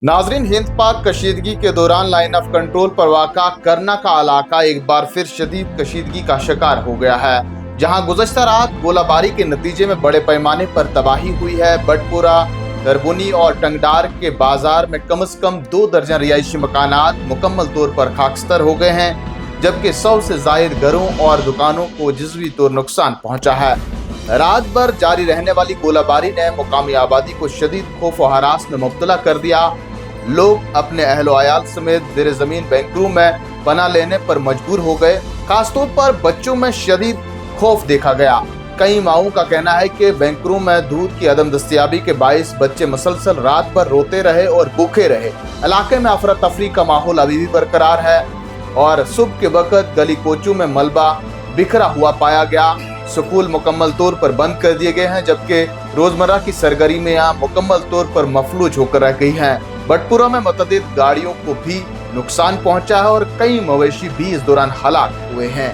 नाजरीन, हिंद पाक कशीदगी के दौरान लाइन ऑफ कंट्रोल पर वाक़ा करना का इलाका एक बार फिर शदीद कशीदगी का शिकार हो गया है, जहां गुज़श्ता रात गोलाबारी के नतीजे में बड़े पैमाने पर तबाही हुई है। बटपुरा, दरबुनी और टंगडार के बाजार में कम से कम 2 दर्जन रिहायशी मकानात मुकम्मल तौर पर खाकस्तर हो गए हैं, जबकि 100 से ज़ायद घरों और दुकानों को जज़वी तौर नुकसान पहुंचा है। रात भर जारी रहने वाली गोलाबारी ने मुकामी आबादी को शदीद खौफ और हरास में मुब्तला कर दिया। लोग अपने अहलो अयाल समेत ज़ेर ज़मीन बैंकरों में पनाह लेने पर मजबूर हो गए। खासतौर पर बच्चों में शदीद खौफ देखा गया। कई माओं का कहना है कि बैंकरों में दूध की अदम दस्तयाबी के बाइस बच्चे मसलसल रात भर रोते रहे और भूखे रहे। इलाके में अफरा तफरी का माहौल अभी भी बरकरार है और सुबह के वक्त गली कोचों में मलबा बिखरा हुआ पाया गया। स्कूल मुकम्मल तौर पर बंद कर दिए गए हैं, जबकि रोजमर्रा की सरगर्मियां मुकम्मल तौर पर मफलूज होकर रह गई हैं। बटपुरा में मुतअद्दिद गाड़ियों को भी नुकसान पहुंचा है और कई मवेशी भी इस दौरान हलाक हुए हैं।